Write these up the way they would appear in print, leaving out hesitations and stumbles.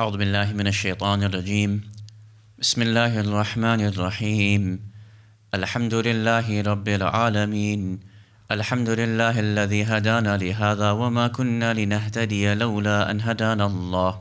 أعوذ بالله من الشيطان الرجيم بسم الله الرحمن الرحيم الحمد لله رب العالمين الحمد لله الذي هدانا لهذا وما كنا لنهتدي لولا أن هدانا الله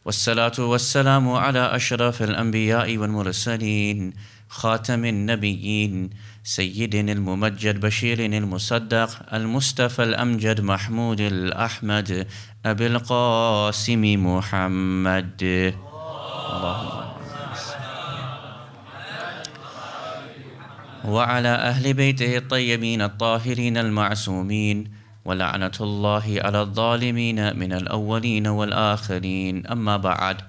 والصلاة والسلام على أشرف الأنبياء والمرسلين خاتم النبيين سيدنا الممجد بشير المصدق المصطفى الأمجد محمود الأحمد أبي القاسم محمد اللهم وعلى أهل بيته الطيبين الطاهرين المعصومين ولعنة الله على الظالمين من الأولين والآخرين أما بعد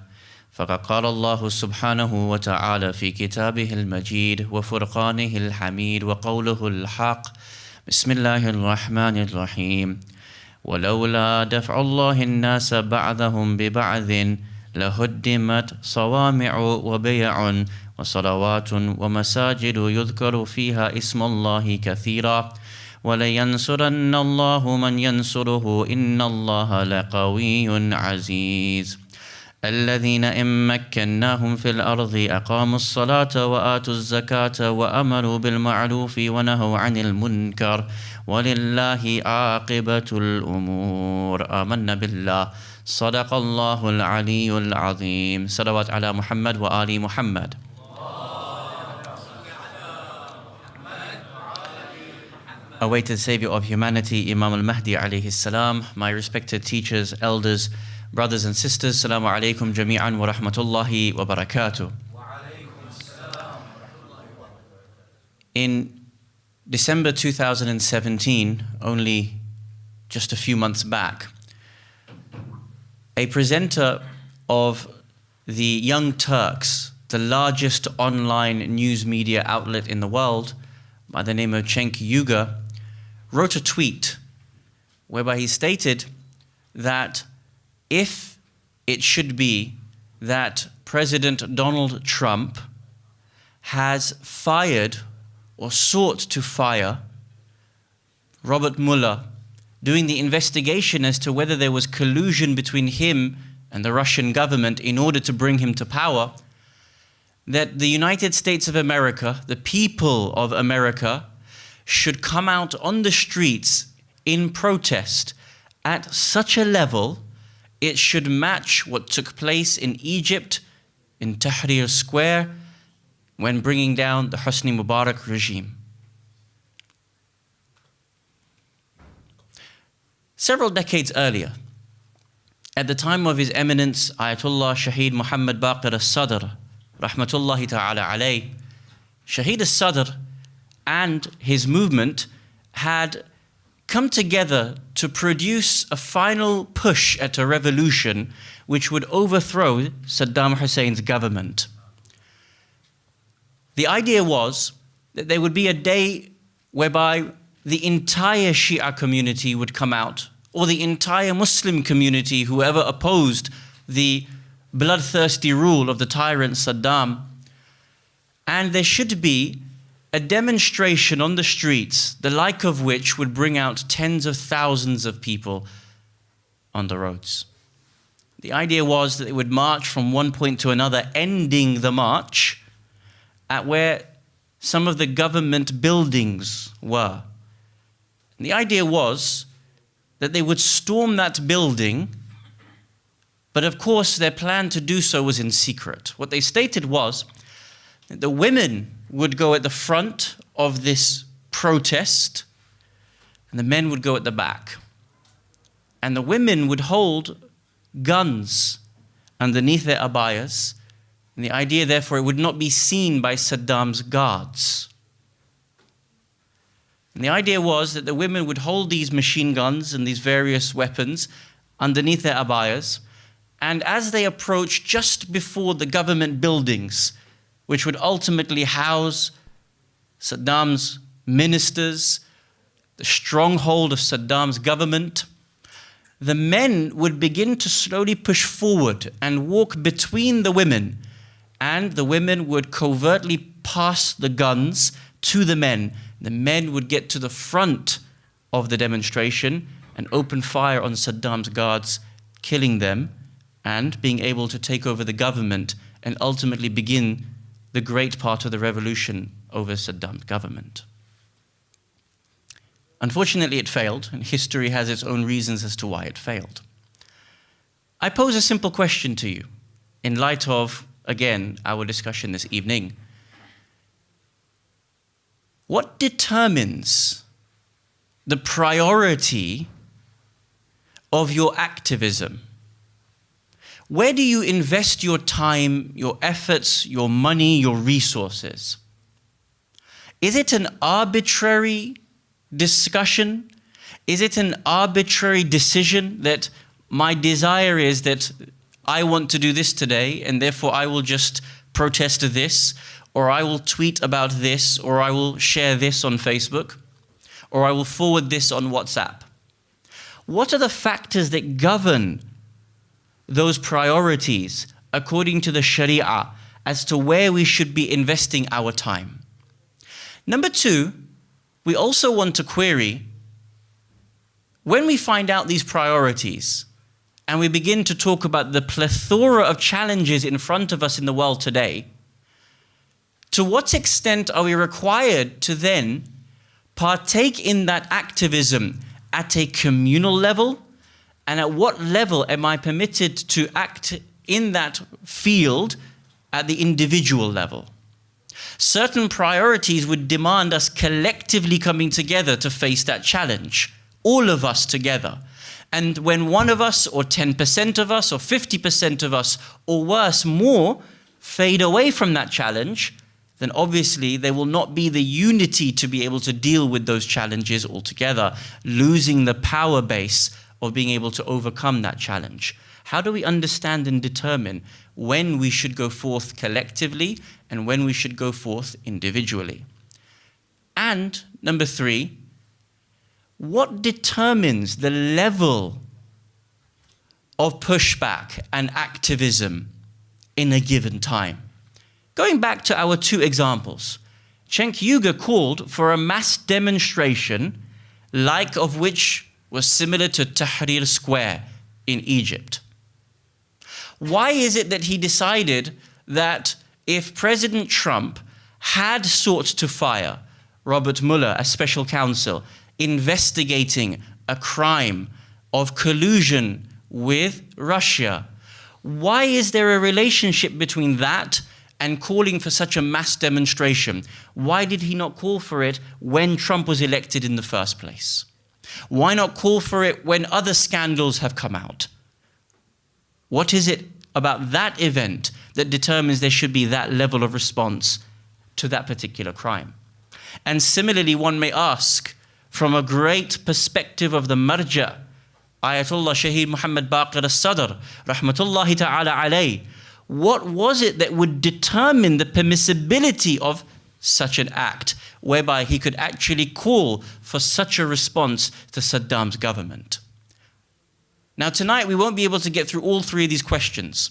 فقد قال الله سبحانه وتعالى في كتابه المجيد وفرقانه الحميد وقوله الحق بسم الله الرحمن الرحيم ولولا دفع الله الناس بعضهم ببعض لهدمت صوامع وبيع وصلوات ومساجد يذكر فيها اسم الله كثيرا ولينصرن الله من ينصره إن الله لقوي عزيز الذين إن مكناهم في الأرض أقاموا الصلاة وآتوا الزكاة وأمروا بالمعروف ونهوا عن المنكر ولله عاقبة الأمور آمنا بالله صدق الله العلي العظيم صلوات على محمد وآل محمد. Awaited Savior of humanity, Imam al-Mahdi alayhi salam, my respected teachers, elders, brothers and sisters, Assalamu alaikum jami'an wa rahmatullahi wa barakatuh. In December 2017, only just a few months back, a presenter of the Young Turks, the largest online news media outlet in the world, by the name of Cenk Uygur, wrote a tweet whereby he stated that if it should be that President Donald Trump has fired or sought to fire Robert Mueller, doing the investigation as to whether there was collusion between him and the Russian government in order to bring him to power, that the United States of America, the people of America, should come out on the streets in protest at such a level it should match what took place in Egypt in Tahrir Square when bringing down the Hosni Mubarak regime. Several decades earlier, at the time of His Eminence Ayatollah Shaheed Muhammad Baqir al-Sadr, rahmatullahi ta'ala alayh, Shaheed al-Sadr and his movement had come together to produce a final push at a revolution which would overthrow Saddam Hussein's government. The idea was that there would be a day whereby the entire Shia community would come out, or the entire Muslim community, whoever opposed the bloodthirsty rule of the tyrant Saddam, and there should be a demonstration on the streets, the like of which would bring out tens of thousands of people on the roads. The idea was that it would march from one point to another, ending the march at where some of the government buildings were. And the idea was that they would storm that building, but of course their plan to do so was in secret. What they stated was that the women would go at the front of this protest, and the men would go at the back. And the women would hold guns underneath their abayas, and the idea, therefore, it would not be seen by Saddam's guards. And the idea was that the women would hold these machine guns and these various weapons underneath their abayas, and as they approached just before the government buildings, which would ultimately house Saddam's ministers, the stronghold of Saddam's government, the men would begin to slowly push forward and walk between the women, and the women would covertly pass the guns to the men. The men would get to the front of the demonstration and open fire on Saddam's guards, killing them and being able to take over the government and ultimately begin the great part of the revolution over Saddam's government. Unfortunately, it failed, and history has its own reasons as to why it failed. I pose a simple question to you in light of, again, our discussion this evening. What determines the priority of your activism? Where do you invest your time, your efforts, your money, your resources? Is it an arbitrary discussion? Is it an arbitrary decision that my desire is that I want to do this today and therefore I will just protest this, or I will tweet about this, or I will share this on Facebook, or I will forward this on WhatsApp? What are the factors that govern those priorities according to the Sharia as to where we should be investing our time? Number two, we also want to query, when we find out these priorities and we begin to talk about the plethora of challenges in front of us in the world today, to what extent are we required to then partake in that activism at a communal level? And at what level am I permitted to act in that field at the individual level? Certain priorities would demand us collectively coming together to face that challenge, all of us together. And when one of us, or 10% of us, or 50% of us, or worse, more, fade away from that challenge, then obviously there will not be the unity to be able to deal with those challenges altogether, losing the power base of being able to overcome that challenge. How do we understand and determine when we should go forth collectively and when we should go forth individually? And number three, what determines the level of pushback and activism in a given time? Going back to our two examples, Cenk Uygur called for a mass demonstration like of which was similar to Tahrir Square in Egypt. Why is it that he decided that if President Trump had sought to fire Robert Mueller, a special counsel, investigating a crime of collusion with Russia, why is there a relationship between that and calling for such a mass demonstration? Why did he not call for it when Trump was elected in the first place? Why not call for it when other scandals have come out? What is it about that event that determines there should be that level of response to that particular crime? And similarly, one may ask, from a great perspective of the marja, Ayatollah Shaheed Muhammad Baqir al-Sadr, rahmatullahi ta'ala alayh, what was it that would determine the permissibility of such an act, whereby he could actually call for such a response to Saddam's government? Now tonight we won't be able to get through all three of these questions,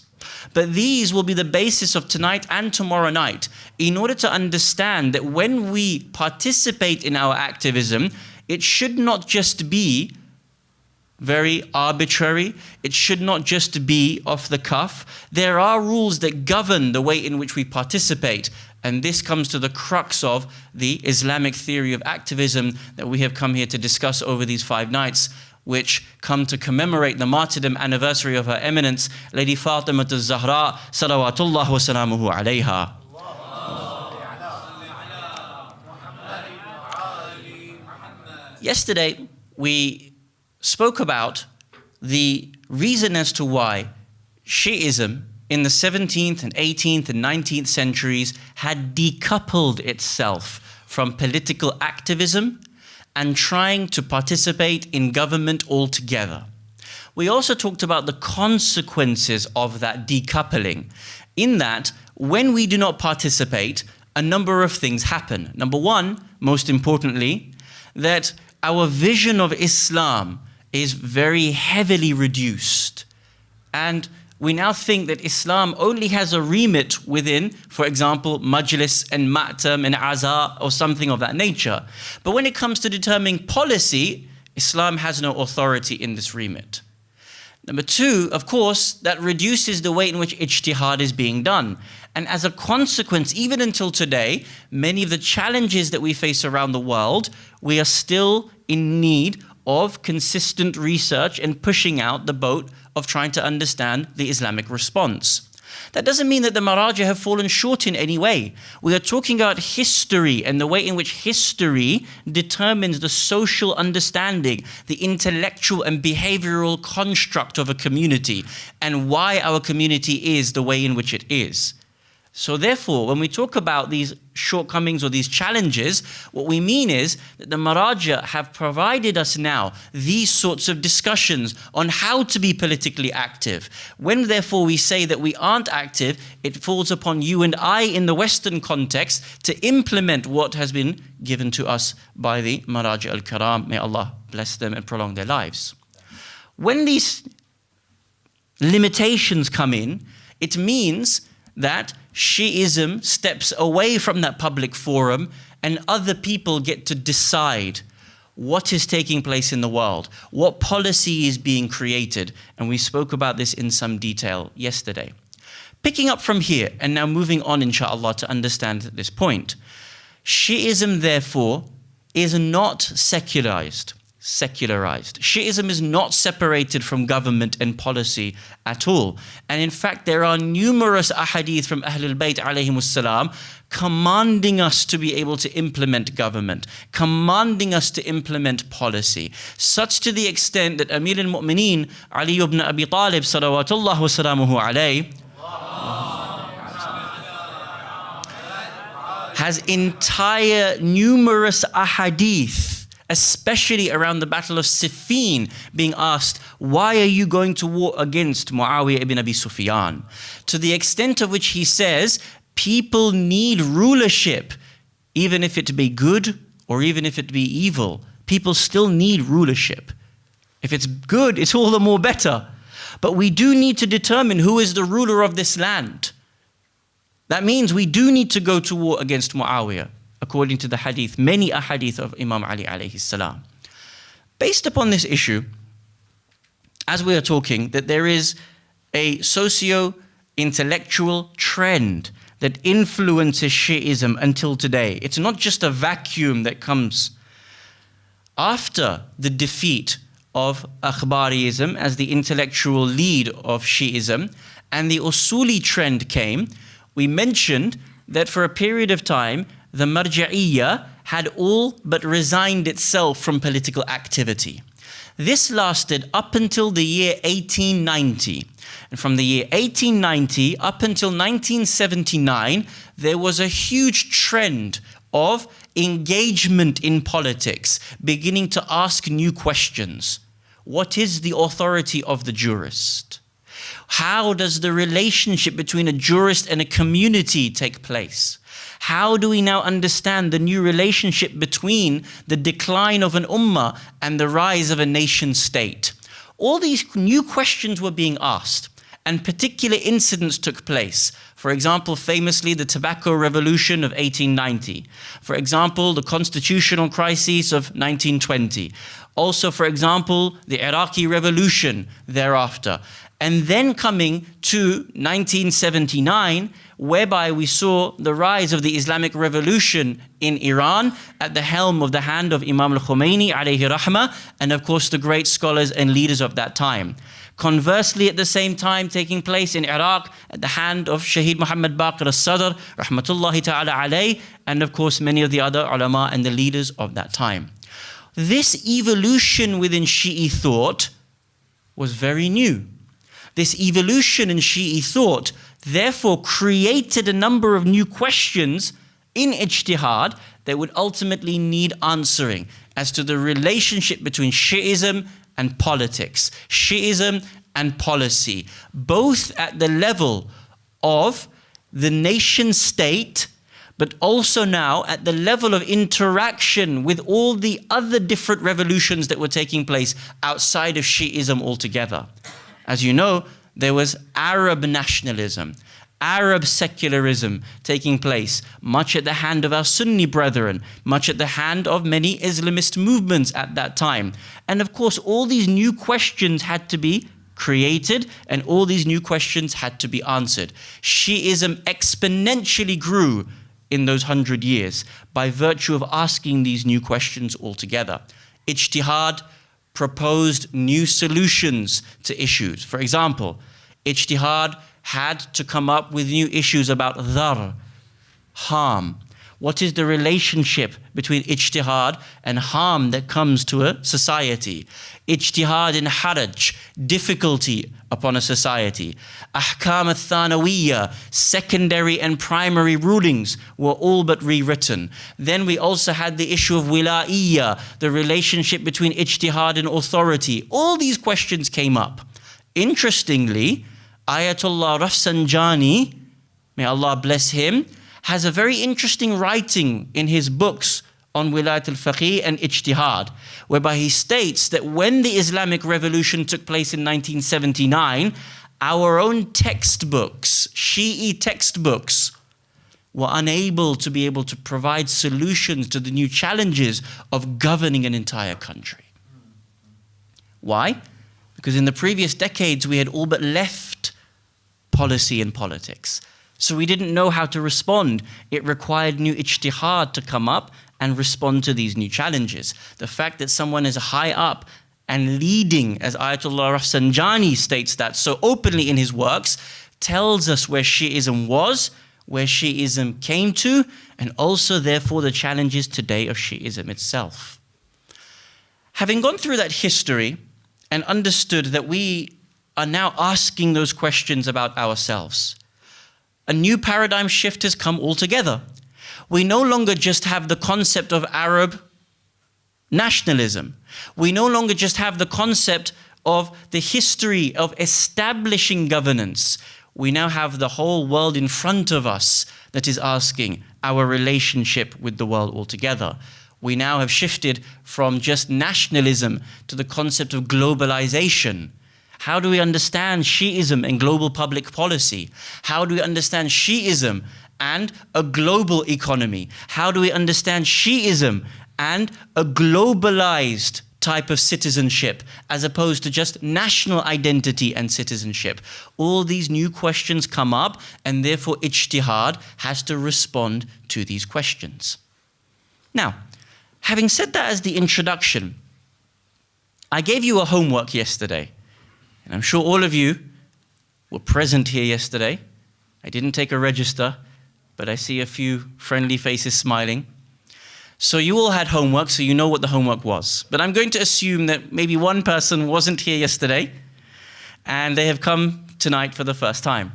but these will be the basis of tonight and tomorrow night in order to understand that when we participate in our activism, it should not just be very arbitrary. It should not just be off the cuff. There are rules that govern the way in which we participate. And this comes to the crux of the Islamic theory of activism that we have come here to discuss over these 5 nights, which come to commemorate the martyrdom anniversary of Her Eminence, Lady Fatima al-Zahra, salawatullah wa salamuhu alayha. Yesterday, we spoke about the reason as to why Shi'ism in the 17th and 18th and 19th centuries had decoupled itself from political activism and trying to participate in government altogether. We also talked about the consequences of that decoupling, in that when we do not participate, a number of things happen. Number one, most importantly, that our vision of Islam is very heavily reduced. And we now think that Islam only has a remit within, for example, majlis and ma'tam and aza or something of that nature. But when it comes to determining policy, Islam has no authority in this remit. Number two, of course, that reduces the way in which ijtihad is being done. And as a consequence, even until today, many of the challenges that we face around the world, we are still in need of consistent research and pushing out the boat of trying to understand the Islamic response. That doesn't mean that the Maraja have fallen short in any way. We are talking about history and the way in which history determines the social understanding, the intellectual and behavioral construct of a community, and why our community is the way in which it is. So therefore, when we talk about these shortcomings or these challenges, what we mean is that the Maraja have provided us now these sorts of discussions on how to be politically active. When therefore we say that we aren't active, it falls upon you and I in the Western context to implement what has been given to us by the Maraja al-Karam. May Allah bless them and prolong their lives. When these limitations come in, it means that Shi'ism steps away from that public forum and other people get to decide what is taking place in the world, what policy is being created. And we spoke about this in some detail yesterday. Picking up from here and now moving on, inshallah, to understand this point. Shi'ism, therefore, is not secularized. Shi'ism is not separated from government and policy at all. And in fact, there are numerous ahadith from Ahlulbayt alayhimus salam commanding us to be able to implement government, commanding us to implement policy, such to the extent that Amir al-Mu'mineen Ali ibn Abi Talib salawatullah wa salamuhu alayhi has entire numerous ahadith, especially around the Battle of Siffin, being asked, why are you going to war against Muawiyah ibn Abi Sufyan? To the extent of which he says, people need rulership, even if it be good or even if it be evil. People still need rulership. If it's good, it's all the more better. But we do need to determine who is the ruler of this land. That means we do need to go to war against Muawiyah, according to the hadith, many ahadith of Imam Ali alayhi salam. Based upon this issue, as we are talking, that there is a socio-intellectual trend that influences Shi'ism until today. It's not just a vacuum that comes after the defeat of Akhbariism as the intellectual lead of Shi'ism, and the Usuli trend came. We mentioned that for a period of time, the Marja'iyya had all but resigned itself from political activity. This lasted up until the year 1890. And from the year 1890 up until 1979, there was a huge trend of engagement in politics, beginning to ask new questions. What is the authority of the jurist? How does the relationship between a jurist and a community take place? How do we now understand the new relationship between the decline of an ummah and the rise of a nation state? All these new questions were being asked, and particular incidents took place. For example, famously, the Tobacco Revolution of 1890. For example, the constitutional crises of 1920. Also, for example, the Iraqi Revolution thereafter. And then coming to 1979, whereby we saw the rise of the Islamic Revolution in Iran at the helm of the hand of Imam al-Khomeini alayhi rahmah, and of course the great scholars and leaders of that time. Conversely, at the same time, taking place in Iraq at the hand of Shaheed Muhammad Baqir al-Sadr, rahmatullahi ta'ala alayh, and of course many of the other ulama and the leaders of that time. This evolution within Shi'i thought was very new. This evolution in Shi'i thought therefore created a number of new questions in ijtihad that would ultimately need answering as to the relationship between Shi'ism and politics, Shi'ism and policy, both at the level of the nation state, but also now at the level of interaction with all the other different revolutions that were taking place outside of Shi'ism altogether. As you know, there was Arab nationalism, Arab secularism taking place, much at the hand of our Sunni brethren, much at the hand of many Islamist movements at that time. And of course, all these new questions had to be created, and all these new questions had to be answered. Shi'ism exponentially grew in those 100 years by virtue of asking these new questions altogether. Ijtihad proposed new solutions to issues. For example, Ijtihad had to come up with new issues about dhar, harm. What is the relationship between ijtihad and harm that comes to a society? Ijtihad in haraj, difficulty upon a society. Ahkam al-thanawiyya, secondary and primary rulings were all but rewritten. Then we also had the issue of wilaiyya, the relationship between ijtihad and authority. All these questions came up. Interestingly, Ayatollah Rafsanjani, may Allah bless him, has a very interesting writing in his books on Wilayat al-Faqih and Ijtihad, whereby he states that when the Islamic Revolution took place in 1979, our own textbooks, Shi'i textbooks, were unable to be able to provide solutions to the new challenges of governing an entire country. Why? Because in the previous decades we had all but left policy and politics. So we didn't know how to respond. It required new ijtihad to come up and respond to these new challenges. The fact that someone is high up and leading, as Ayatollah Rafsanjani states that so openly in his works, tells us where Shi'ism was, where Shi'ism came to, and also therefore the challenges today of Shi'ism itself. Having gone through that history and understood that we are now asking those questions about ourselves, a new paradigm shift has come altogether. We no longer just have the concept of Arab nationalism. We no longer just have the concept of the history of establishing governance. We now have the whole world in front of us that is asking our relationship with the world altogether. We now have shifted from just nationalism to the concept of globalization. How do we understand Shi'ism and global public policy? How do we understand Shi'ism and a global economy? How do we understand Shi'ism and a globalized type of citizenship as opposed to just national identity and citizenship? All these new questions come up, and therefore ijtihad has to respond to these questions. Now, having said that as the introduction, I gave you a homework yesterday. And I'm sure all of you were present here yesterday. I didn't take a register, but I see a few friendly faces smiling. So you all had homework, so you know what the homework was. But I'm going to assume that maybe one person wasn't here yesterday, and they have come tonight for the first time.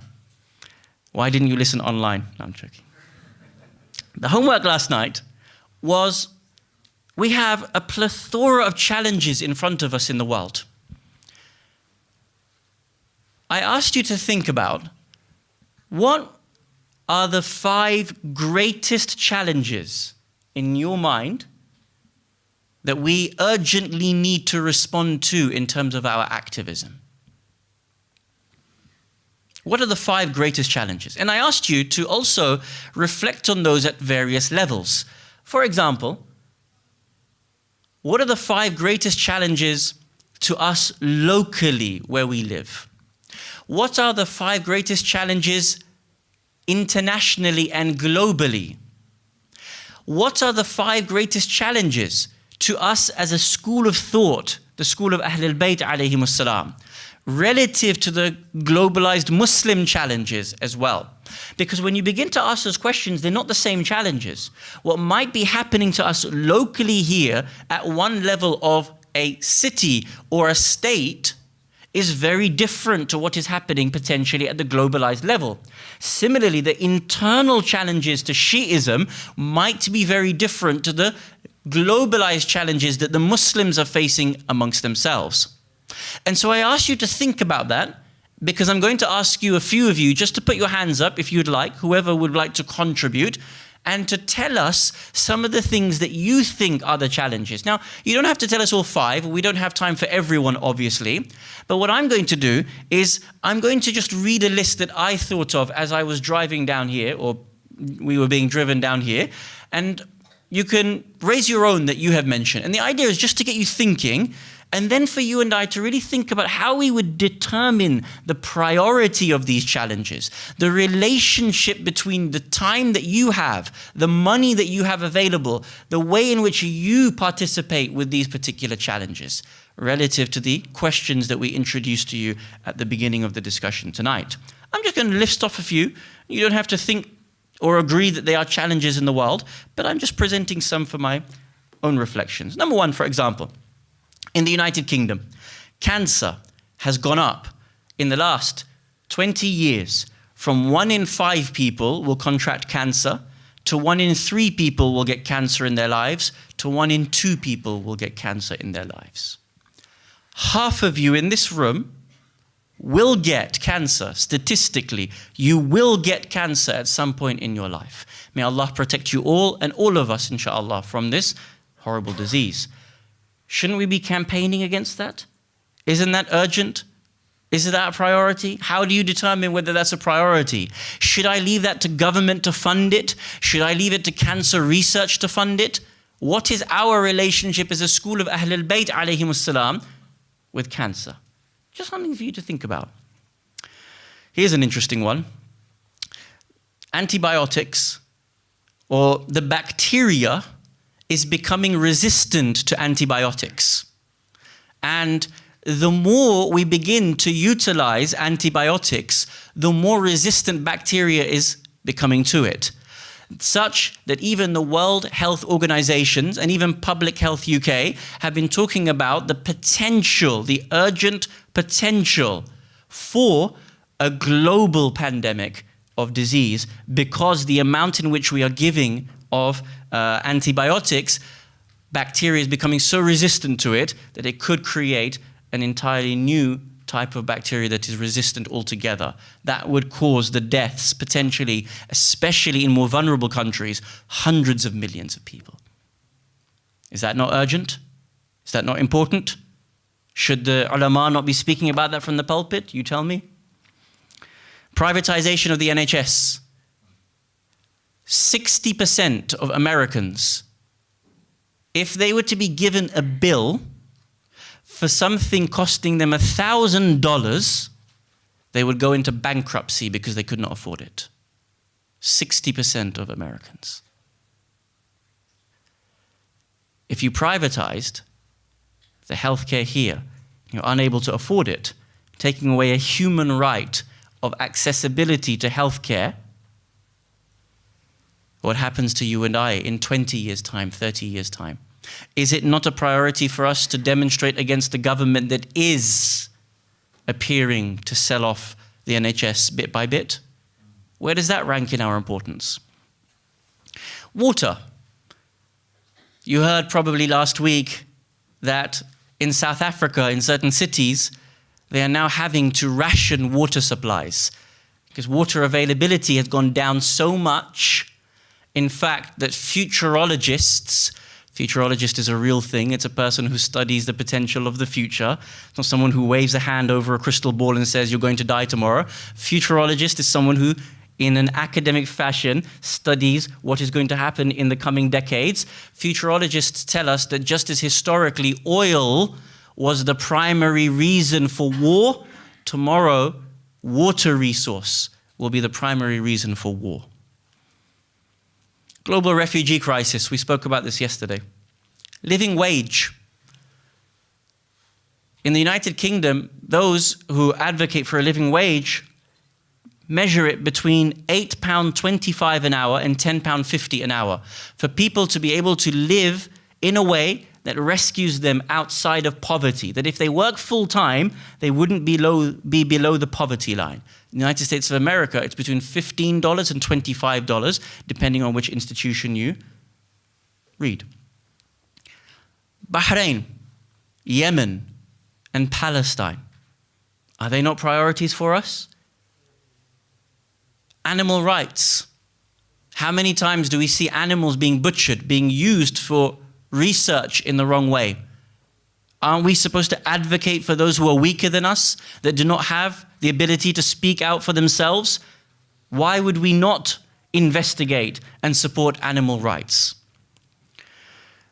Why didn't you listen online? No, I'm joking. The homework last night was, we have a plethora of challenges in front of us in the world. I asked you to think about what are the 5 greatest challenges in your mind that we urgently need to respond to in terms of our activism. What are the 5 greatest challenges? And I asked you to also reflect on those at various levels. For example, what are the 5 greatest challenges to us locally where we live? What are the 5 greatest challenges internationally and globally? What are the 5 greatest challenges to us as a school of thought, the school of Ahlulbayt alayhimus salam, relative to the globalized Muslim challenges as well? Because when you begin to ask those questions, they're not the same challenges. What might be happening to us locally here at one level of a city or a state is very different to what is happening potentially at the globalized level. Similarly, the internal challenges to Shi'ism might be very different to the globalized challenges that the Muslims are facing amongst themselves. And so I ask you to think about that, because I'm going to ask you, a few of you, just to put your hands up if you'd like, whoever would like to contribute, and to tell us some of the things that you think are the challenges. Now, you don't have to tell us all 5. We don't have time for everyone, obviously. But what I'm going to do is I'm going to just read a list that I thought of as I was driving down here, or we were being driven down here. And you can raise your own that you have mentioned. And the idea is just to get you thinking And then for you and I to really think about how we would determine the priority of these challenges, the relationship between the time that you have, the money that you have available, the way in which you participate with these particular challenges, relative to the questions that we introduced to you at the beginning of the discussion tonight. I'm just going to list off a few. You don't have to think or agree that they are challenges in the world, but I'm just presenting some for my own reflections. Number one, for example, in the United Kingdom, cancer has gone up in the last 20 years from 1 in 5 people will contract cancer to 1 in 3 people will get cancer in their lives to 1 in 2 people will get cancer in their lives. Half of you in this room will get cancer. Statistically, you will get cancer at some point in your life. May Allah protect you all and all of us, inshallah, from this horrible disease. Shouldn't we be campaigning against that? Isn't that urgent? Is that a priority? How do you determine whether that's a priority? Should I leave that to government to fund it? Should I leave it to cancer research to fund it? What is our relationship as a school of Ahlulbayt alayhimus salam with cancer? Just something for you to think about. Here's an interesting one. Antibiotics, or the bacteria, is becoming resistant to antibiotics. And the more we begin to utilize antibiotics, the more resistant bacteria is becoming to it. Such that even the World Health Organizations and even Public Health UK have been talking about the potential, the urgent potential for a global pandemic of disease because the amount in which we are giving of antibiotics, bacteria is becoming so resistant to it that it could create an entirely new type of bacteria that is resistant altogether. That would cause the deaths potentially, especially in more vulnerable countries, hundreds of millions of people. Is that not urgent? Is that not important? Should the ulama not be speaking about that from the pulpit? You tell me. Privatisation of the NHS. 60% of Americans, if they were to be given a bill for something costing them $1,000, they would go into bankruptcy because they could not afford it. 60% of Americans. If you privatized the healthcare here, you're unable to afford it, taking away a human right of accessibility to healthcare, what happens to you and I in 20 years' time, 30 years' time? Is it not a priority for us to demonstrate against the government that is appearing to sell off the NHS bit by bit? Where does that rank in our importance? Water. You heard probably last week that in South Africa, in certain cities, they are now having to ration water supplies because water availability has gone down so much, in fact, that futurist is a real thing. It's a person who studies the potential of the future. It's not someone who waves a hand over a crystal ball and says, you're going to die tomorrow. Futurologist is someone who, in an academic fashion, studies what is going to happen in the coming decades. Futurologists tell us that just as historically oil was the primary reason for war, tomorrow water resource will be the primary reason for war. Global refugee crisis, we spoke about this yesterday. Living wage. In the United Kingdom, those who advocate for a living wage measure it between £8.25 an hour and £10.50 an hour for people to be able to live in a way that rescues them outside of poverty, that if they work full-time, they wouldn't be below the poverty line. In the United States of America, it's between $15 and $25, depending on which institution you read. Bahrain, Yemen, and Palestine. Are they not priorities for us? Animal rights. How many times do we see animals being butchered, being used for research in the wrong way? Aren't we supposed to advocate for those who are weaker than us, that do not have the ability to speak out for themselves? Why would we not investigate and support animal rights?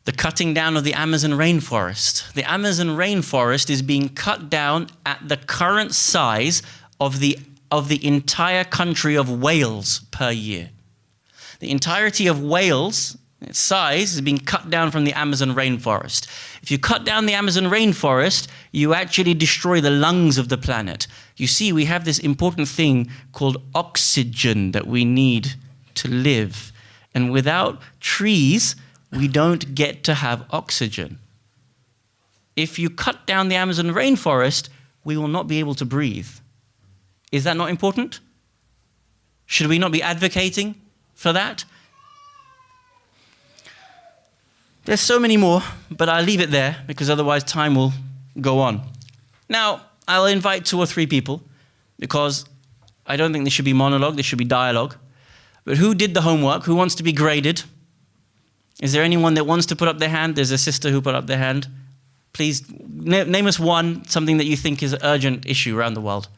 The cutting down of the Amazon rainforest. The Amazon rainforest is being cut down at the current size of the entire country of Wales per year. The entirety of Wales, its size, is being cut down from the Amazon rainforest. If you cut down the Amazon rainforest, you actually destroy the lungs of the planet. You see, we have this important thing called oxygen that we need to live. And without trees, we don't get to have oxygen. If you cut down the Amazon rainforest, we will not be able to breathe. Is that not important? Should we not be advocating for that? There's so many more, but I'll leave it there because otherwise time will go on. Now, I'll invite 2 or 3 people because I don't think there should be monologue, there should be dialogue. But who did the homework? Who wants to be graded? Is there anyone that wants to put up their hand? There's a sister who put up their hand. Please name us one, something that you think is an urgent issue around the world.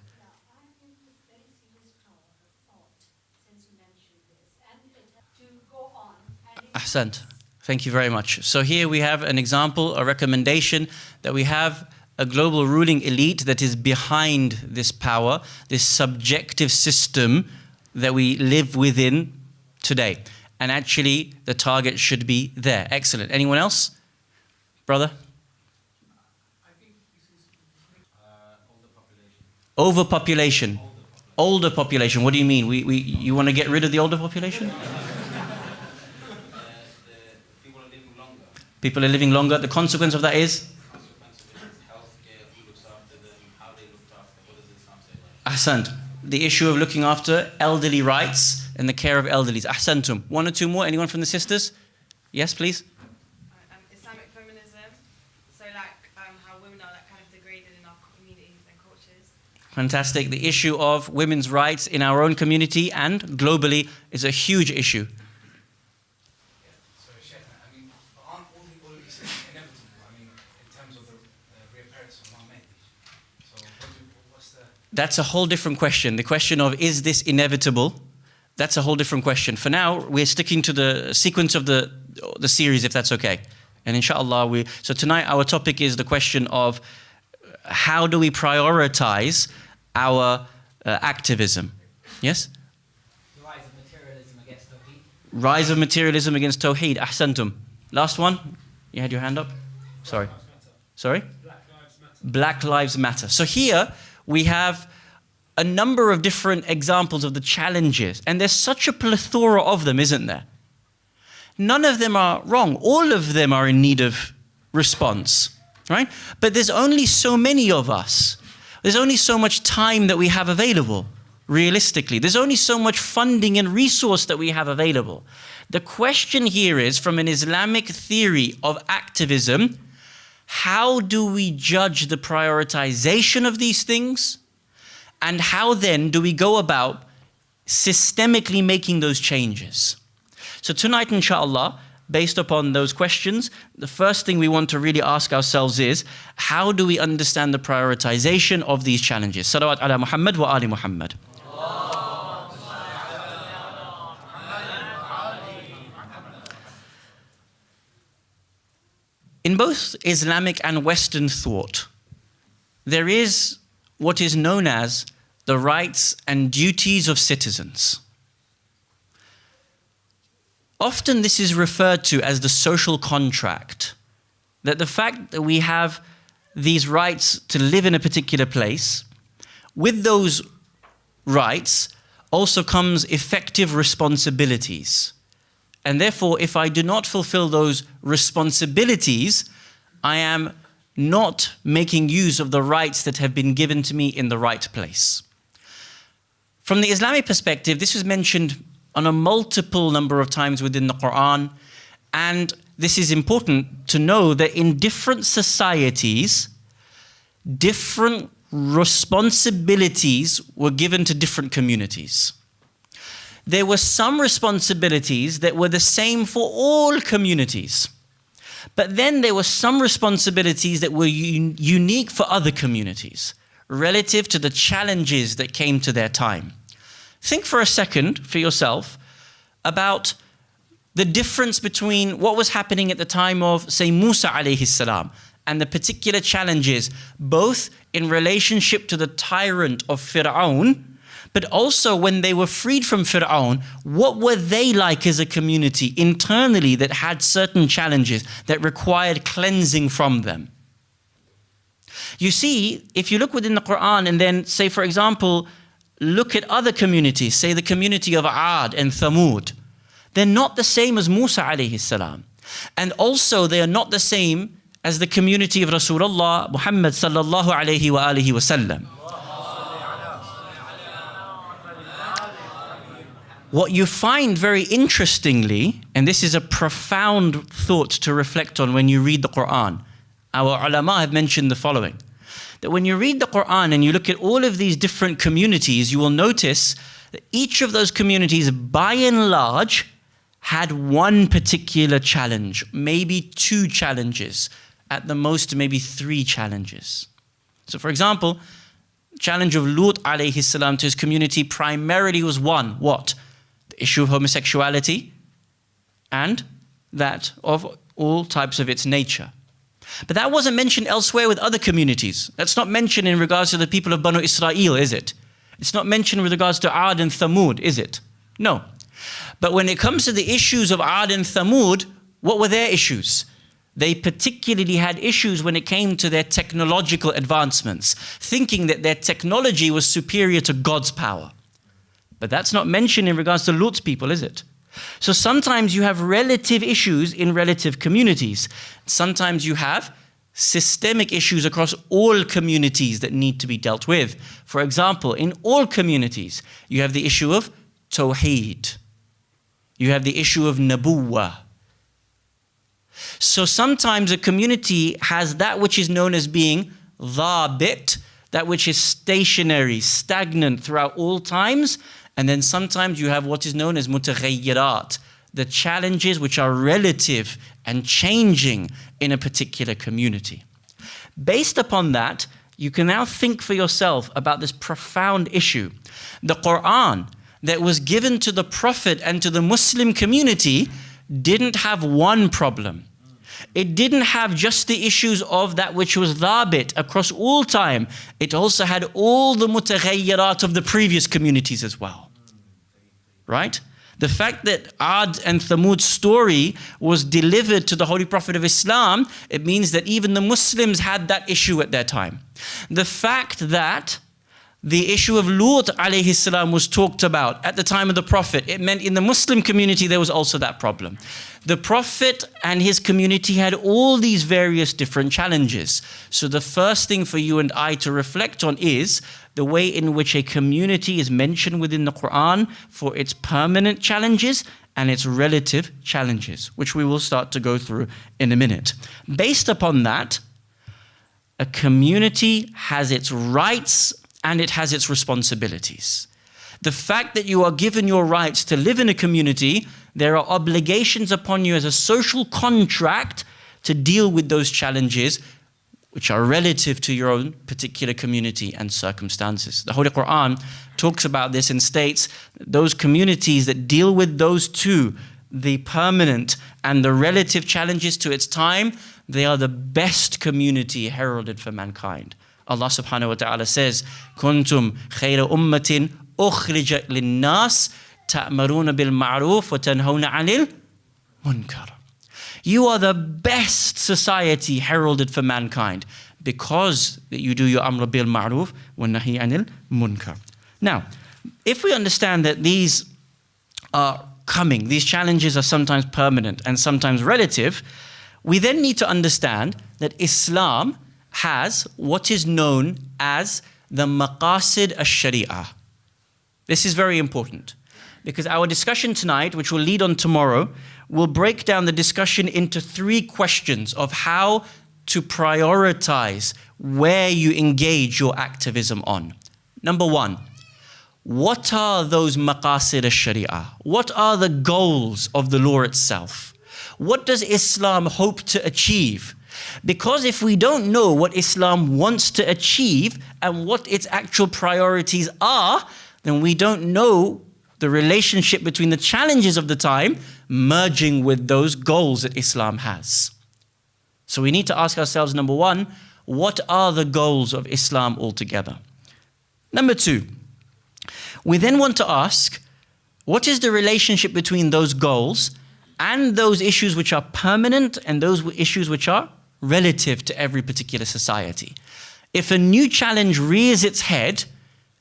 Ahsant. Thank you very much. So here we have an example, a recommendation that we have a global ruling elite that is behind this power, this subjective system that we live within today. And actually, the target should be there. Excellent. Anyone else? Brother? I think this is older population. Overpopulation. Older population. What do you mean? You want to get rid of the older population? People are living longer. People are living longer. The consequence of that is? The consequence of it is healthcare, who looks after them, how they look after. What does Islam say about it? Ahsant. The issue of looking after elderly rights and the care of elderly. Ahsantum. 1 or 2 more. Anyone from the sisters? Yes, please. Islamic feminism. So how women are kind of degraded in our communities and cultures. Fantastic. The issue of women's rights in our own community and globally is a huge issue. So, Shaykh, aren't all of these things inevitable? In terms of the reappearance of our mate. So, what's the... That's a whole different question. The question of, is this inevitable? That's a whole different question. For now, we're sticking to the sequence of the series, if that's okay. And inshallah, so tonight our topic is the question of how do we prioritize our activism? Yes? The rise of materialism against Tawheed. Rise of materialism against Tawheed. Ahsantum. Last one? You had your hand up? Sorry. Sorry? Black Lives Matter. So here we have a number of different examples of the challenges, and there's such a plethora of them, isn't there? None of them are wrong. All of them are in need of response, right? But there's only so many of us. There's only so much time that we have available, realistically. There's only so much funding and resource that we have available. The question here is, from an Islamic theory of activism, how do we judge the prioritization of these things? And how then do we go about systemically making those changes? So tonight, inshallah, based upon those questions, the first thing we want to really ask ourselves is, how do we understand the prioritization of these challenges? Salawat ala Muhammad wa ali Muhammad. In both Islamic and Western thought, there is what is known as the rights and duties of citizens. Often this is referred to as the social contract, that the fact that we have these rights to live in a particular place, with those rights also comes effective responsibilities. And therefore, if I do not fulfill those responsibilities, I am not making use of the rights that have been given to me in the right place. From the Islamic perspective, this was mentioned on a multiple number of times within the Quran, and this is important to know that in different societies, different responsibilities were given to different communities. There were some responsibilities that were the same for all communities. But then there were some responsibilities that were unique for other communities, relative to the challenges that came to their time. Think for a second, for yourself, about the difference between what was happening at the time of, say, Musa alayhi salam, and the particular challenges, both in relationship to the tyrant of Fir'aun, but also when they were freed from Fir'aun, what were they like as a community internally that had certain challenges that required cleansing from them? You see, if you look within the Quran and then say, for example, look at other communities, say the community of Ad and Thamud, they're not the same as Musa alayhi salam. And also they are not the same as the community of Rasulullah Muhammad sallallahu alayhi wa alihi wa sallam. What you find very interestingly, and this is a profound thought to reflect on when you read the Quran, our ulama have mentioned the following, that when you read the Quran and you look at all of these different communities, you will notice that each of those communities, by and large, had one particular challenge, maybe two challenges, at the most maybe three challenges. So for example, challenge of Lut alayhi salam to his community primarily was one, what? The issue of homosexuality and that of all types of its nature. But that wasn't mentioned elsewhere with other communities. That's not mentioned in regards to the people of Banu Israel, is it? It's not mentioned with regards to Ad and Thamud, is it? No. But when it comes to the issues of Ad and Thamud, what were their issues? They particularly had issues when it came to their technological advancements, thinking that their technology was superior to God's power. But that's not mentioned in regards to Lut's people, is it? So sometimes you have relative issues in relative communities. Sometimes you have systemic issues across all communities that need to be dealt with. For example, in all communities, you have the issue of Tawheed. You have the issue of Nabuwah. So sometimes a community has that which is known as being dhabit, that which is stationary, stagnant throughout all times. And then sometimes you have what is known as mutaghayyirat, the challenges which are relative and changing in a particular community. Based upon that, you can now think for yourself about this profound issue. The Quran that was given to the Prophet and to the Muslim community didn't have one problem. It didn't have just the issues of that which was dhabit across all time. It also had all the mutaghayyirat of the previous communities as well. Right? The fact that Ad and Thamud's story was delivered to the Holy Prophet of Islam, it means that even the Muslims had that issue at their time. The fact that the issue of Lut alayhi salam was talked about at the time of the Prophet, it meant in the Muslim community there was also that problem. The Prophet and his community had all these various different challenges. So the first thing for you and I to reflect on is the way in which a community is mentioned within the Quran for its permanent challenges and its relative challenges, which we will start to go through in a minute. Based upon that, a community has its rights and it has its responsibilities. The fact that you are given your rights to live in a community, there are obligations upon you as a social contract to deal with those challenges which are relative to your own particular community and circumstances. The Holy Quran talks about this and states that those communities that deal with those two, the permanent and the relative challenges to its time, they are the best community heralded for mankind. Allah subhanahu wa ta'ala says, Kuntum khayra ummatin ukhrijat linnas ta'maruna bil ma'ruf wa tanhawna 'anil munkar. You are the best society heralded for mankind because you do your amr bil ma'ruf wa nahi 'anil munkar. Now, if we understand that these are coming, these challenges are sometimes permanent and sometimes relative, we then need to understand that Islam has what is known as the maqasid al-sharia. This is very important because our discussion tonight, which will lead on tomorrow, will break down the discussion into three questions of how to prioritize where you engage your activism on. Number one, what are those maqasid al-sharia? What are the goals of the law itself? What does Islam hope to achieve? Because if we don't know what Islam wants to achieve and what its actual priorities are, then we don't know the relationship between the challenges of the time merging with those goals that Islam has. So we need to ask ourselves, number one, what are the goals of Islam altogether? Number two, we then want to ask, what is the relationship between those goals and those issues which are permanent and those issues which are relative to every particular society? If a new challenge rears its head,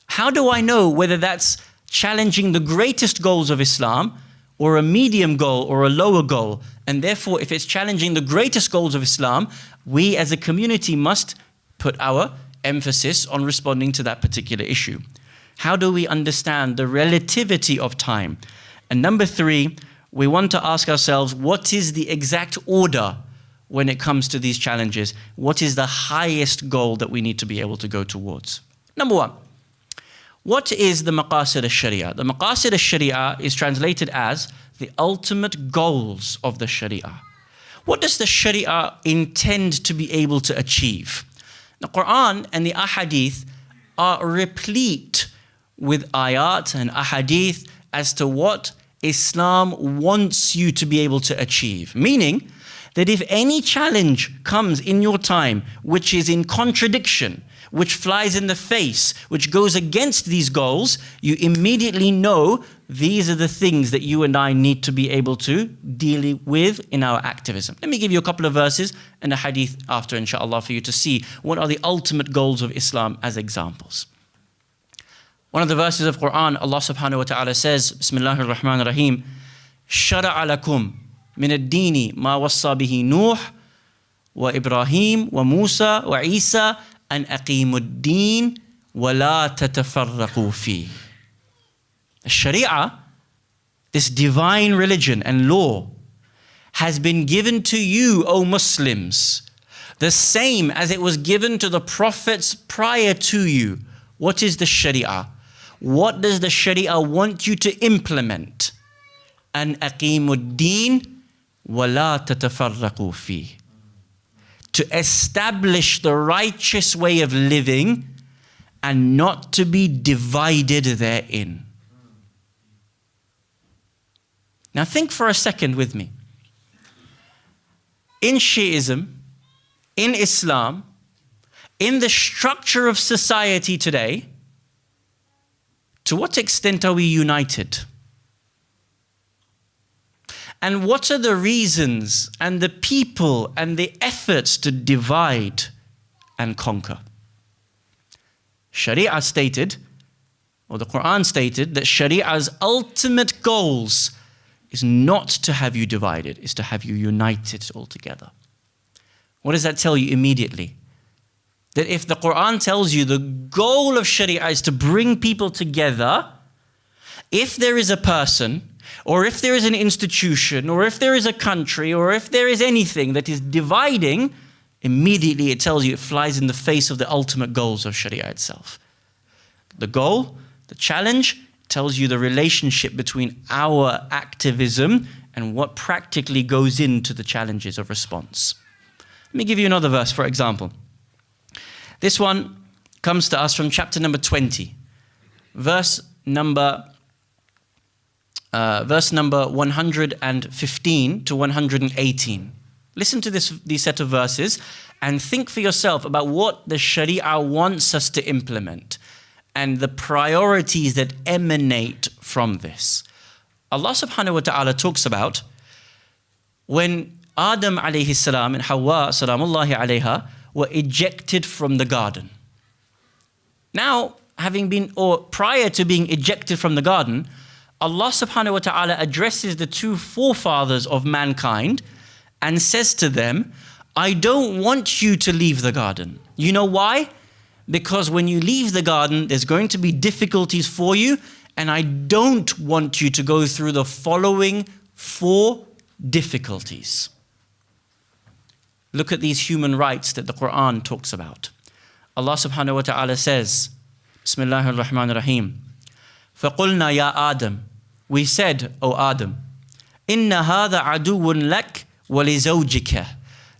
how do I know whether that's challenging the greatest goals of Islam or a medium goal or a lower goal? And therefore, if it's challenging the greatest goals of Islam, we as a community must put our emphasis on responding to that particular issue. How do we understand the relativity of time? And number three, we want to ask ourselves, what is the exact order when it comes to these challenges? What is the highest goal that we need to be able to go towards? Number one, what is the maqasid al-Sharia? The maqasid al-Sharia is translated as the ultimate goals of the Sharia. What does the Sharia intend to be able to achieve? The Quran and the ahadith are replete with ayat and ahadith as to what Islam wants you to be able to achieve. Meaning that if any challenge comes in your time which is in contradiction, which flies in the face, which goes against these goals, you immediately know these are the things that you and I need to be able to deal with in our activism. Let me give you a couple of verses and a hadith after, inshallah, for you to see what are the ultimate goals of Islam as examples. One of the verses of Quran, Allah subhanahu wa ta'ala says, Bismillahir Rahmanir Rahim, Shara'a lakum min ad-dini ma wassa bihi Nuh wa Ibrahim wa Musa wa Isa an aqimud din wa la tatafarraqu fi. The Sharia, this divine religion and law, has been given to you, O Muslims, the same as it was given to the prophets prior to you. What is the Sharia? What does the Sharia want you to implement? An aqimud din wa la tatafarraqu fi. To establish the righteous way of living and not to be divided therein. Now think for a second with me. In Shiism, in Islam, in the structure of society today, to what extent are we united? And what are the reasons and the people and the efforts to divide and conquer? Sharia stated, or the Quran stated, that Sharia's ultimate goals is not to have you divided, is to have you united altogether. What does that tell you immediately? That if the Quran tells you the goal of Sharia is to bring people together, if there is a person, or if there is an institution, or if there is a country, or if there is anything that is dividing, immediately it tells you it flies in the face of the ultimate goals of Sharia itself. The goal, the challenge, tells you the relationship between our activism and what practically goes into the challenges of response. Let me give you another verse, for example. This one comes to us from chapter number 20, verse number 115 to 118. Listen to these set of verses and think for yourself about what the Sharia wants us to implement and the priorities that emanate from this. Allah subhanahu wa ta'ala talks about when Adam alayhi salam and Hawa salamullahi alayha were ejected from the garden. Now, prior to being ejected from the garden, Allah subhanahu wa ta'ala addresses the two forefathers of mankind and says to them, I don't want you to leave the garden. You know why? Because when you leave the garden, there's going to be difficulties for you, and I don't want you to go through the following 4 difficulties. Look at these human rights that the Quran talks about. Allah subhanahu wa ta'ala says, Bismillahir Rahmanir Rahim, فَقُلْنَا يَا Adam, we said, O Adam, إِنَّ هَذَا عَدُوٌ لَكْ وَلِزَوْجِكَ.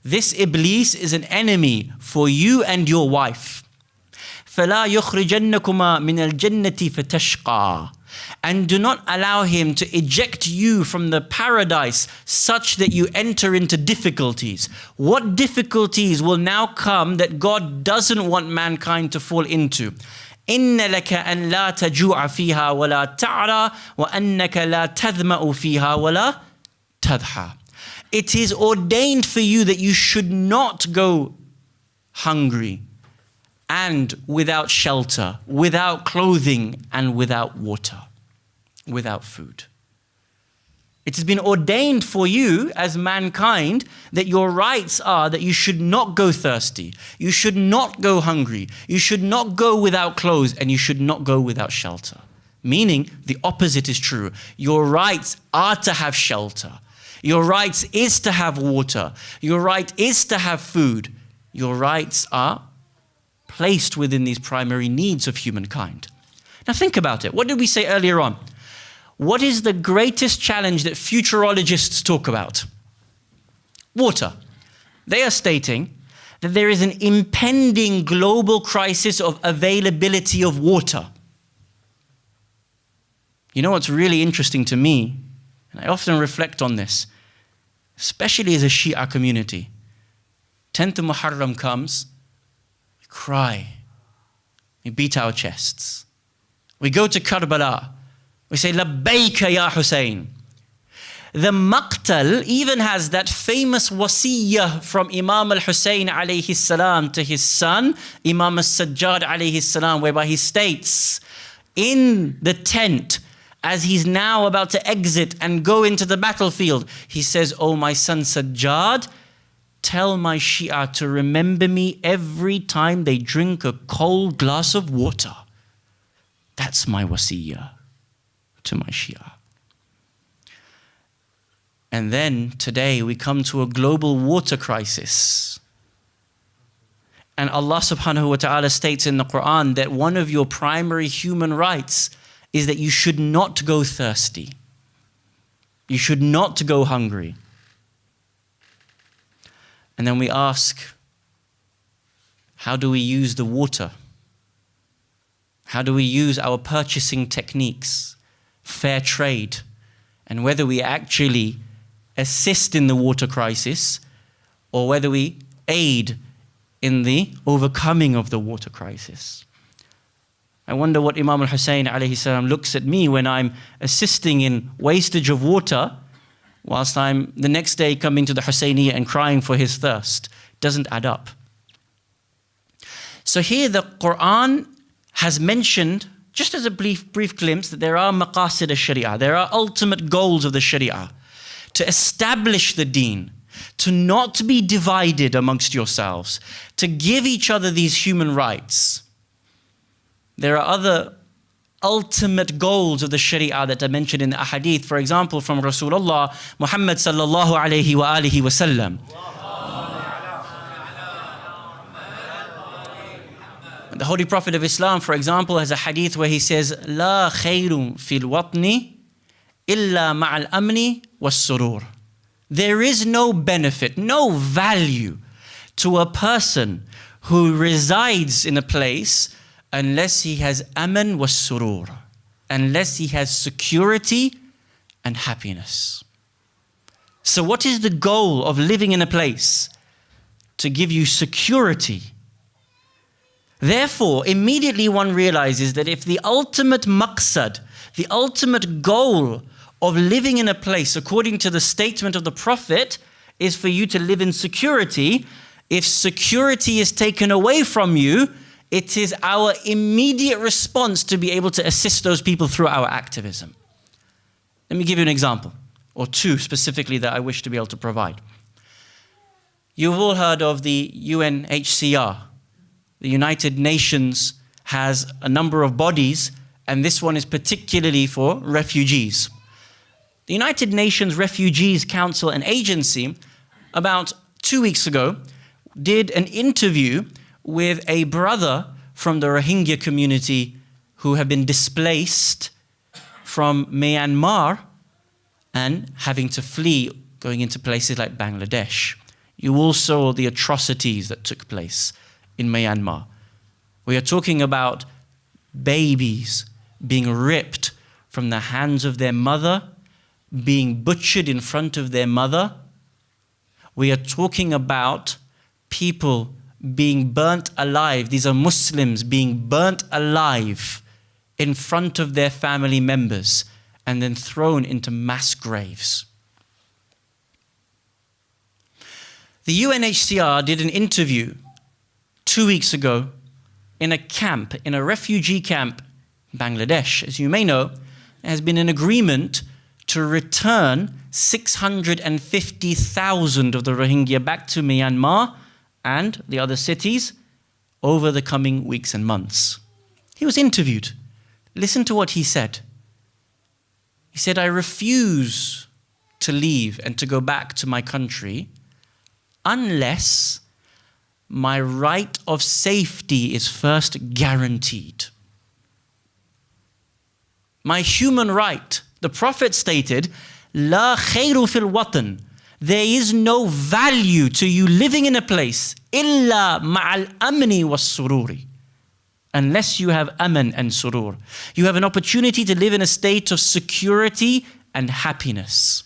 This Iblis is an enemy for you and your wife. فَلَا يُخْرِجَنَّكُمَا مِنَ الْجَنَّةِ فَتَشْقَى. And do not allow him to eject you from the paradise such that you enter into difficulties. What difficulties will now come that God doesn't want mankind to fall into? إِنَّ لَكَ أَن لَا تَجُوعَ فِيهَا وَلَا تَعْرَى وَأَنَّكَ لَا تَذْمَأُ فِيهَا وَلَا تَضْحَى. It is ordained for you that you should not go hungry and without shelter, without clothing and without water, without food. It has been ordained for you as mankind that your rights are that you should not go thirsty, you should not go hungry, you should not go without clothes, and you should not go without shelter. Meaning the opposite is true. Your rights are to have shelter. Your rights is to have water. Your right is to have food. Your rights are placed within these primary needs of humankind. Now think about it. What did we say earlier on? What is the greatest challenge that futurologists talk about? Water. They are stating that there is an impending global crisis of availability of water. You know what's really interesting to me, and I often reflect on this, especially as a Shia community. 10th of Muharram comes, we cry, we beat our chests. We go to Karbala, we say, Labbayka ya Hussein. The Maqtal even has that famous wasiyyah from Imam al-Hussein alayhi salam to his son, Imam al-Sajjad alayhi salam, whereby he states, in the tent, as he's now about to exit and go into the battlefield, he says, "Oh, my son Sajjad, tell my Shia to remember me every time they drink a cold glass of water." That's my wasiyyah to my Shia. And then today we come to a global water crisis. And Allah subhanahu wa ta'ala states in the Quran that one of your primary human rights is that you should not go thirsty. You should not go hungry. And then we ask, how do we use the water? How do we use our purchasing techniques, fair trade, and whether we actually assist in the water crisis or whether we aid in the overcoming of the water crisis? I wonder what Imam al-Hussein alayhi salam looks at me when I'm assisting in wastage of water whilst I'm the next day coming to the Husayniyah and crying for his thirst. Doesn't add up. So here the Quran has mentioned, just as a brief glimpse, that there are maqasid al-Sharia, there are ultimate goals of the Sharia, to establish the deen, to not be divided amongst yourselves, to give each other these human rights. There are other ultimate goals of the Sharia that are mentioned in the ahadith, for example, from Rasulullah Muhammad sallallahu alayhi wa alihi wa sallam. The Holy Prophet of Islam, for example, has a hadith where he says, "La khayrun fil watni illa ma'al amni was surur." There is no benefit, no value to a person who resides in a place unless he has aman was surur, unless he has security and happiness. So what is the goal of living in a place? To give you security. Therefore, immediately one realizes that if the ultimate maqsad, the ultimate goal of living in a place, according to the statement of the Prophet, is for you to live in security, if security is taken away from you, it is our immediate response to be able to assist those people through our activism. Let me give you an example, or two specifically that I wish to be able to provide. You've all heard of the UNHCR. The United Nations has a number of bodies, and this one is particularly for refugees. The United Nations Refugees Council and Agency, about 2 weeks ago, did an interview with a brother from the Rohingya community who have been displaced from Myanmar and having to flee, going into places like Bangladesh. You all saw the atrocities that took place in Myanmar. We are talking about babies being ripped from the hands of their mother, being butchered in front of their mother. We are talking about people being burnt alive. These are Muslims being burnt alive in front of their family members and then thrown into mass graves. The UNHCR did an interview 2 weeks ago in a camp, in a refugee camp in Bangladesh. As you may know, there has been an agreement to return 650,000 of the Rohingya back to Myanmar and the other cities over the coming weeks and months. He was interviewed. Listen to what he said. He said, "I refuse to leave and to go back to my country unless my right of safety is first guaranteed." My human right. The Prophet stated, "La khayru fil watan." There is no value to you living in a place illa ma'al amni was sururi. Unless you have aman and surur. You have an opportunity to live in a state of security and happiness.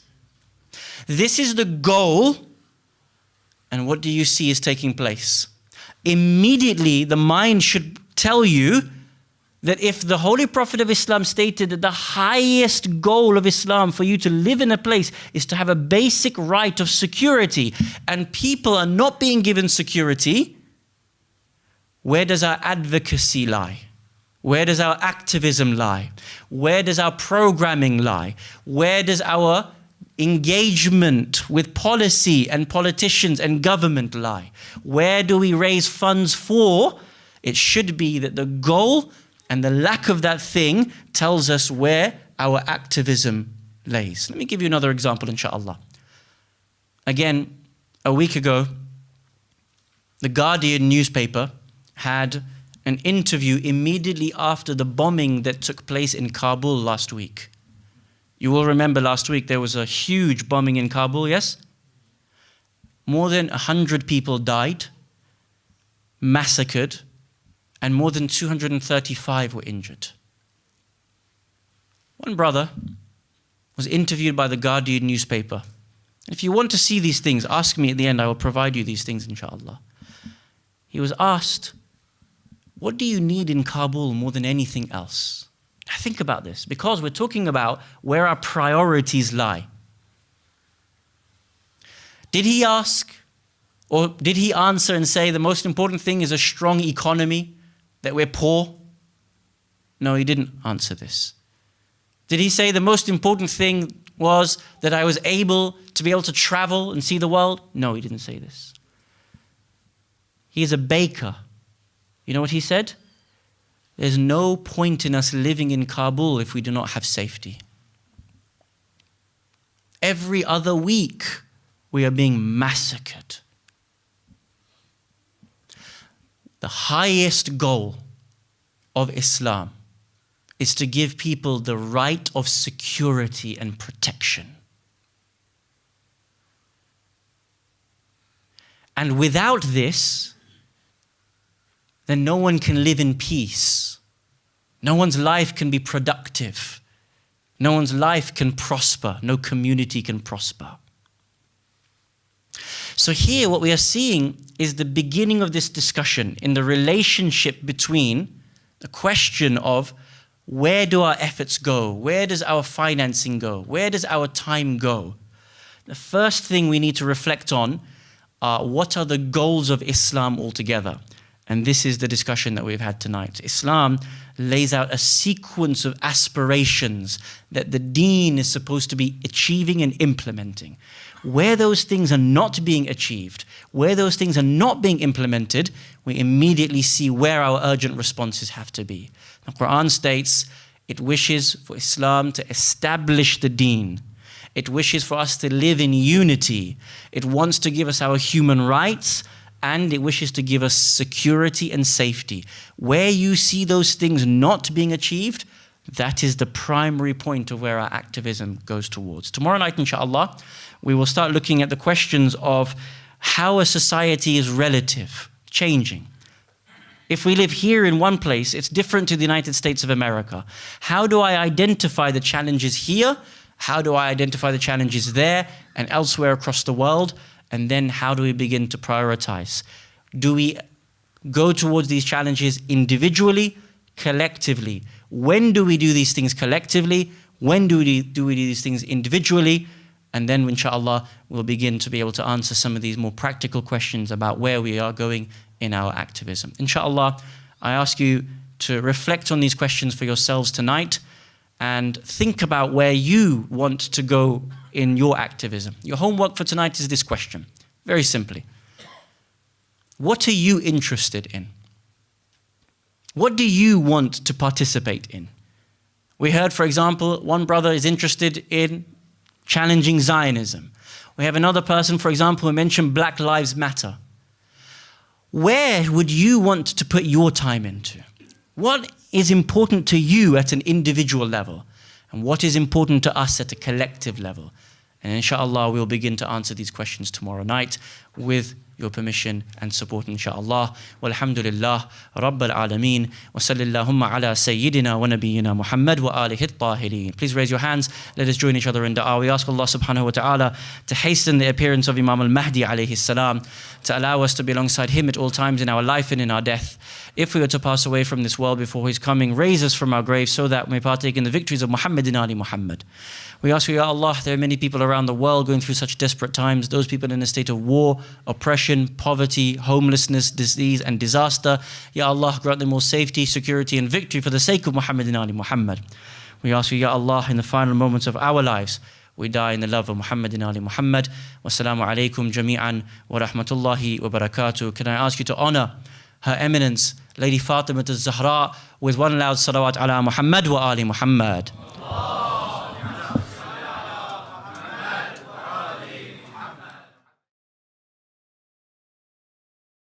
This is the goal. And what do you see is taking place? Immediately, the mind should tell you that if the Holy Prophet of Islam stated that the highest goal of Islam for you to live in a place is to have a basic right of security, and people are not being given security, where does our advocacy lie? Where does our activism lie? Where does our programming lie? Where does our engagement with policy and politicians and government lie? Where do we raise funds for? It should be that the goal and the lack of that thing tells us where our activism lays. Let me give you another example, inshallah. Again, a week ago, the Guardian newspaper had an interview immediately after the bombing that took place in Kabul last week. You will remember last week there was a huge bombing in Kabul, yes? More than 100 people died, massacred, and more than 235 were injured. One brother was interviewed by the Guardian newspaper. If you want to see these things, ask me at the end, I will provide you these things, inshallah. He was asked, what do you need in Kabul more than anything else? Now think about this, because we're talking about where our priorities lie. Did he ask, or did he answer and say the most important thing is a strong economy, that we're poor? No, he didn't answer this. Did he say the most important thing was that I was able to be able to travel and see the world? No, he didn't say this. He is a baker. You know what he said? There's no point in us living in Kabul if we do not have safety. Every other week, we are being massacred. The highest goal of Islam is to give people the right of security and protection. And without this, then no one can live in peace. No one's life can be productive. No one's life can prosper. No community can prosper. So here what we are seeing is the beginning of this discussion in the relationship between the question of where do our efforts go? Where does our financing go? Where does our time go? The first thing we need to reflect on are what are the goals of Islam altogether? And this is the discussion that we've had tonight. Islam lays out a sequence of aspirations that the deen is supposed to be achieving and implementing. Where those things are not being achieved, where those things are not being implemented, we immediately see where our urgent responses have to be. The Quran states it wishes for Islam to establish the deen. It wishes for us to live in unity. It wants to give us our human rights, and it wishes to give us security and safety. Where you see those things not being achieved, that is the primary point of where our activism goes towards. Tomorrow night, inshallah, we will start looking at the questions of how a society is relative, changing. If we live here in one place, it's different to the United States of America. How do I identify the challenges here? How do I identify the challenges there and elsewhere across the world? And then how do we begin to prioritize? Do we go towards these challenges individually, collectively? When do we do these things collectively? When do we do these things individually? And then, inshallah, we'll begin to be able to answer some of these more practical questions about where we are going in our activism. Inshallah, I ask you to reflect on these questions for yourselves tonight and think about where you want to go in your activism. Your homework for tonight is this question, very simply. What are you interested in? What do you want to participate in? We heard, for example, one brother is interested in challenging Zionism. We have another person, for example, who mentioned Black Lives Matter. Where would you want to put your time into? What is important to you at an individual level? And what is important to us at a collective level? And inshallah, we'll begin to answer these questions tomorrow night with your permission and support, inshallah. Walhamdulillah, Rabbil Alameen, wa sallallahumma ala Sayyidina wa Nabiyyina Muhammad wa alihi at-tahirin. Please raise your hands. Let us join each other in dua. We ask Allah subhanahu wa ta'ala to hasten the appearance of Imam al-Mahdi alayhi salam, to allow us to be alongside him at all times in our life and in our death. If we were to pass away from this world before his coming, raise us from our graves so that we may partake in the victories of Muhammad and Ali Muhammad. We ask you, Ya Allah, there are many people around the world going through such desperate times, those people in a state of war, oppression, poverty, homelessness, disease and disaster. Ya Allah, grant them all safety, security and victory for the sake of Muhammad and Ali Muhammad. We ask you, Ya Allah, in the final moments of our lives, we die in the love of Muhammad and Ali Muhammad. Wassalamu alaikum jami'an wa rahmatullahi wa barakatuh. Can I ask you to honor Her Eminence, Lady Fatima al-Zahra, with one loud salawat ala Muhammad wa Ali Muhammad.